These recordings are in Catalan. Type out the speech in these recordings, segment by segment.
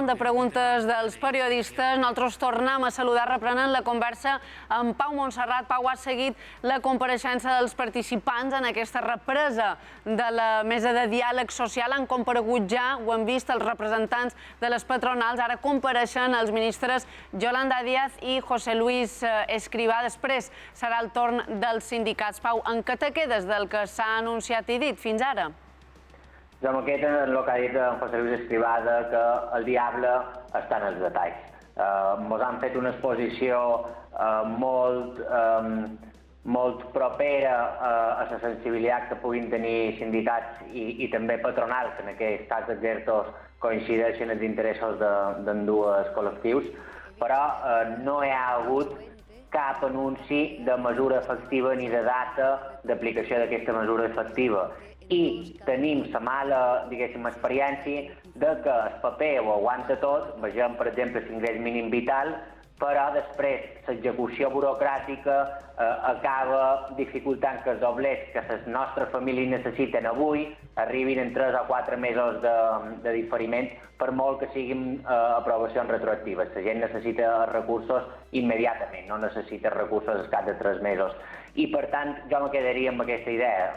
torn de preguntes dels periodistes. Nosaltres tornem a saludar, reprenent la conversa amb Pau Montserrat. Pau, ha seguit la compareixença dels participants en aquesta represa de la mesa de diàleg social. Han comparegut ja, ho hem vist, els representants de les patronals. Ara compareixen els ministres Yolanda Díaz i José Luis Escrivá. Després serà el torn dels sindicats. Pau, en què te quedes del que s'ha anunciat i dit fins ara? Jo me quedo en el que ha dit en José Luis Escrivá, que el diable està en els detalls. Ens han fet una exposició molt propera a la sensibilitat que puguin tenir sindicats i també patronals, que en aquest cas dels ERTOs coincideixen els interessos d'ambdós col·lectius, però no hi ha hagut cap anunci de mesura efectiva ni de data d'aplicació d'aquesta mesura efectiva. I tenim la mala, diguéssim, experiència de que el paper ho aguanta tot, vegem, per exemple, l'ingrés mínim vital, però després l'execució burocràtica acaba dificultant que els doblers que les nostres famílies necessiten avui arribin en 3 o 4 mesos de diferiment, per molt que siguin aprovacions retroactives. La gent necessita recursos immediatament, no necessita recursos al cap de 3 mesos. I, per tant, jo me quedaria amb aquesta idea.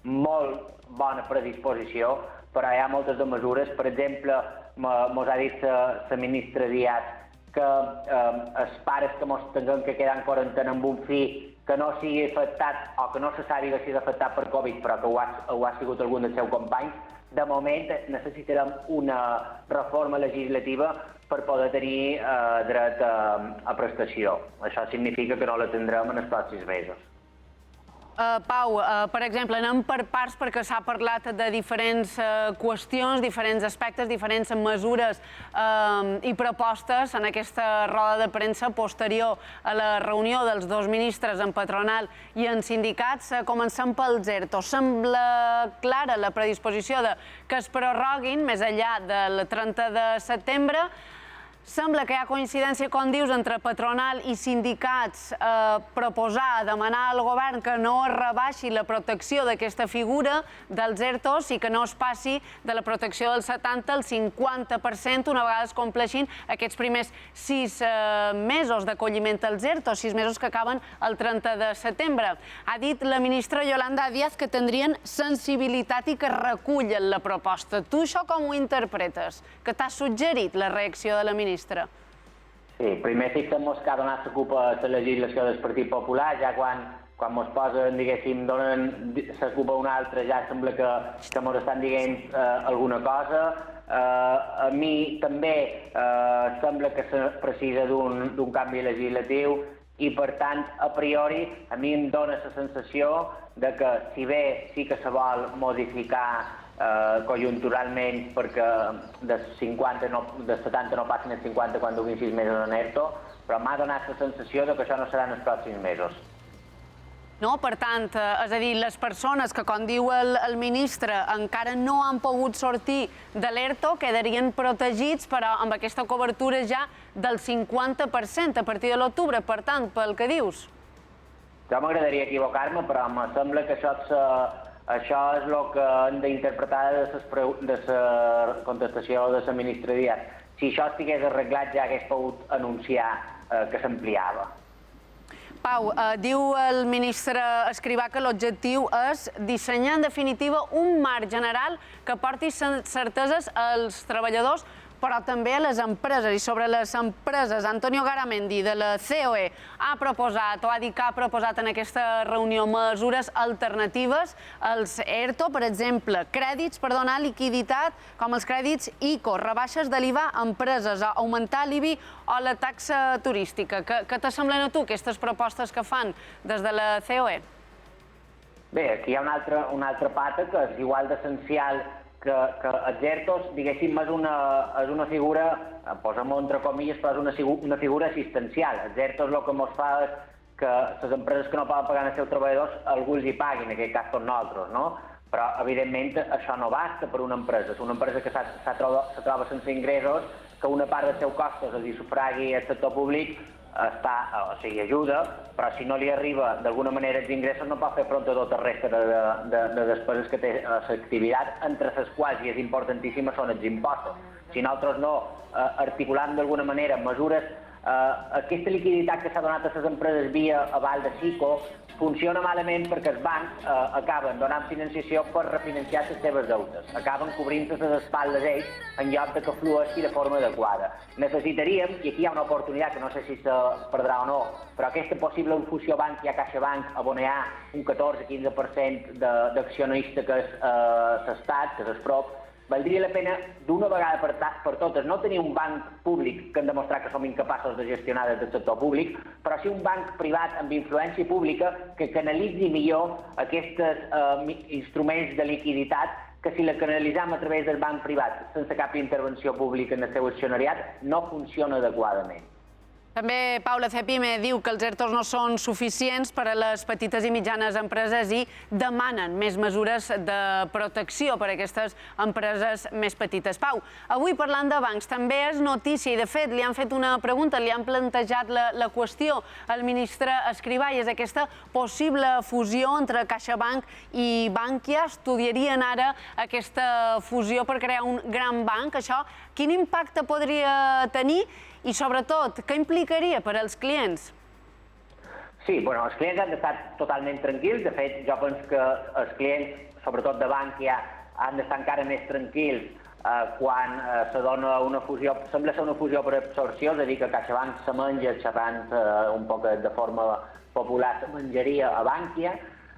Molt bona predisposició, però hi ha moltes de mesures. Per exemple, mos ha dit la ministra Díaz que els pares que mos tinguem que quedar en quarantena amb un fill que no sigui afectat o que no se sàpiga si és afectat per Covid, però que ho ha sigut algun dels seus companys, de moment necessitarem una reforma legislativa per poder tenir dret a prestació. Això significa que no la tindrem en els pròxims mesos. Pau, per exemple, anem per parts perquè s'ha parlat de diferents qüestions, diferents aspectes, diferents mesures i propostes en aquesta roda de premsa posterior a la reunió dels dos ministres en patronal i en sindicats. Comencem pels ERTO. Sembla clara la predisposició que es prorroguin més enllà del 30 de setembre. Sembla que hi ha coincidència, com dius, entre patronal i sindicats proposar, demanar al govern que no es rebaixi la protecció d'aquesta figura dels ERTOs i que no es passi de la protecció del 70 al 50% una vegada es compleixin aquests primers 6 mesos d'acolliment als ERTOs, 6 mesos que acaben el 30 de setembre. Ha dit la ministra Yolanda Díaz que tindrien sensibilitat i que recullen la proposta. Tu això com ho interpretes? Que t'ha suggerit la reacció de la ministra? Sí, primer fixem-nos que ha donat la culpa a la legislació del Partit Popular, ja quan ens posen, diguéssim, donen la culpa a un altre, ja sembla que ens estan dient alguna cosa. A mi també sembla que se precisa d'un canvi legislatiu i, per tant, a priori, a mi em dona la sensació de que, si bé sí que se vol modificar conjunturalment perquè de 70 no passin a 50 quan duguin 6 mesos en ERTO, però m'ha donat la sensació que això no serà en els pròxims mesos. No, per tant, és a dir, les persones que, com diu el ministre, encara no han pogut sortir de l'ERTO quedarien protegits, però amb aquesta cobertura ja del 50% a partir de l'octubre, per tant, pel que dius. Jo m'agradaria equivocar-me, però em sembla que això és el que hem d'interpretar de la contestació de la ministra Díaz. Si això estigués arreglat ja hagués pogut anunciar que s'ampliava. Pau, diu el ministre Escrivá que l'objectiu és dissenyar en definitiva un marc general que porti certeses als treballadors però també a les empreses. I sobre les empreses, Antonio Garamendi, de la COE, ha proposat, o ha dit que ha proposat en aquesta reunió mesures alternatives als ERTO, per exemple, crèdits per donar liquiditat, com els crèdits ICO, rebaixes de l'IVA a empreses, augmentar l'IBI o la taxa turística. Què te semblen a tu aquestes propostes que fan des de la COE? Bé, aquí hi ha una altra pata que és igual d'essencial que els ERTOs, diguéssim, és una figura, posem-ho entre comilles, però és una figura assistencial. Els ERTOs el que ens fa és que les empreses que no poden pagar els seus treballadors, algú els hi paguin, en aquest cas tots nosaltres, no? Però, evidentment, això no basta per una empresa. És una empresa que se troba sense ingressos, que una part dels seus costos els hi sufragui el sector públic, ajuda, però si no li arriba d'alguna manera els ingressos no pot fer front a tota la resta de despeses que té l'activitat, entre les quals, i és importantíssima, són els impostos. si nosaltres no articulam d'alguna manera mesures, aquesta liquiditat que s'ha donat a les empreses via aval de SICO funciona malament perquè els bancs acaben donant financiació per refinanciar les seves deutes, acaben cobrint-se les espatlles ells en lloc de que flueixi de forma adequada. Necessitaríem, i aquí hi ha una oportunitat que no sé si se perdrà o no, però aquesta possible fusió Bankia-CaixaBank abonear un 14-15% d'accionista que és l'Estat, que és el PROP, valdria la pena d'una vegada per totes no tenir un banc públic que han demostrat que som incapaços de gestionar des del sector públic, però sí un banc privat amb influència pública que canalitzi millor aquests instruments de liquiditat que si la canalitzem a través del banc privat sense cap intervenció pública en el seu accionariat no funciona adequadament. També Paula Cepime diu que els ERTOs no són suficients per a les petites i mitjanes empreses i demanen més mesures de protecció per a aquestes empreses més petites. Pau, avui parlant de bancs també és notícia i de fet li han fet una pregunta, li han plantejat la qüestió al ministre Escrivà i és aquesta possible fusió entre CaixaBank i Bankia. Estudiarien ara aquesta fusió per crear un gran banc. Això quin impacte podria tenir? I, sobretot, què implicaria per als clients? Sí, els clients han d'estar totalment tranquils. De fet, jo penso que els clients, sobretot de Bankia, han d'estar encara més tranquils quan se dona una fusió, sembla ser una fusió per absorció, és a dir, que CaixaBank se menja, xerrant un poc de forma popular, se menjaria a Bankia.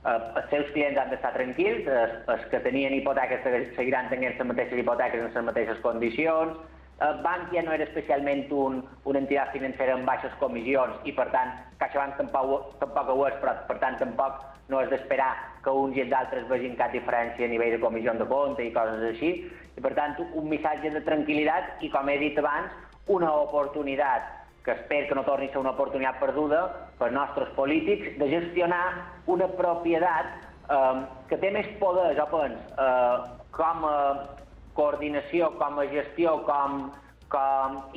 Els seus clients han d'estar tranquils, els que tenien hipoteques seguiran tenint les mateixes hipoteques en les mateixes condicions. Bankia no era especialment una entitat financera amb baixes comissions i, per tant, CaixaBank tampoc ho és, però, per tant, tampoc no és d'esperar que uns i els altres vegin cap diferència a nivell de comissions de compte i coses així. I, per tant, un missatge de tranquil·litat i, com he dit abans, una oportunitat que espero que no torni a ser una oportunitat perduda pels nostres polítics de gestionar una propietat que té més poder, jo penso, com a coordinació, com a gestió, com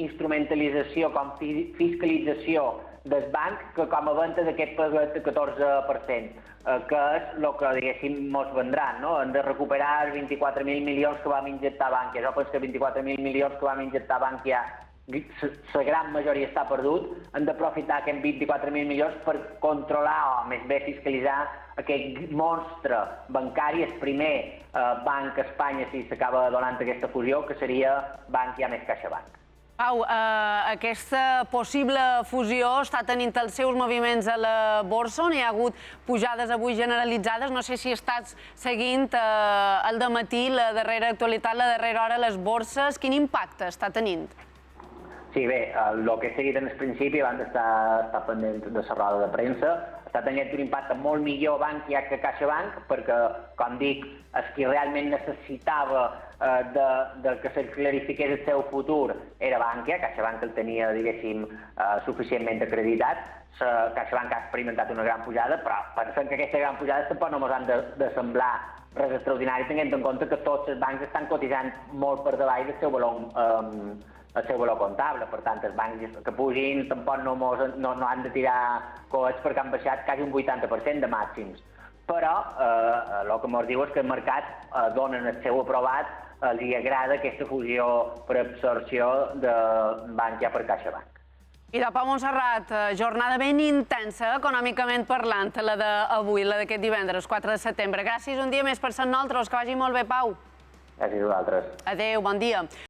instrumentalització, com fiscalització del banc, que com a venda d'aquest paguet de 14%, que és el que, diguéssim, ens vendran. Hem de recuperar els 24.000 milions que vam injectar a Bankia. Jo penso que 24.000 milions que vam injectar a Bankia, la gran majoria està perdut. Hem d'aprofitar aquests 24.000 milions per controlar, o més bé fiscalitzar, aquest monstre bancari, el primer banc a Espanya si s'acaba donant aquesta fusió, que seria Bankia més CaixaBank. Pau, aquesta possible fusió està tenint els seus moviments a la borsa, on hi ha hagut pujades avui generalitzades. No sé si estàs seguint al dematí la darrera actualitat, la darrera hora a les borses. Quin impacte està tenint? Sí, bé, el que he seguit en el principi, abans d'estar pendent de la roda de premsa, està tenint un impacte molt millor Bankia que CaixaBank, perquè, com dic, el que realment necessitava que se clarifiqués el seu futur era Bankia. CaixaBank el tenia, diguéssim, suficientment acreditat. CaixaBank ha experimentat una gran pujada, però pensem que aquesta gran pujada tampoc no ens han de semblar res extraordinari, tenint en compte que tots els bancs estan cotitzant molt per davall del seu valor comptable. Per tant, els bancs que pugin tampoc no han de tirar coets perquè han baixat quasi un 80% de màxims. Però el que ens diu és que el mercat donen el seu aprovat, li agrada aquesta fusió per absorció de Bankia per CaixaBank. I de Pau Montserrat, jornada ben intensa econòmicament parlant, la d'avui, la d'aquest divendres, 4 de setembre. Gràcies un dia més per ser nosaltres, que vagi molt bé, Pau. Gràcies a vosaltres. Adéu, bon dia.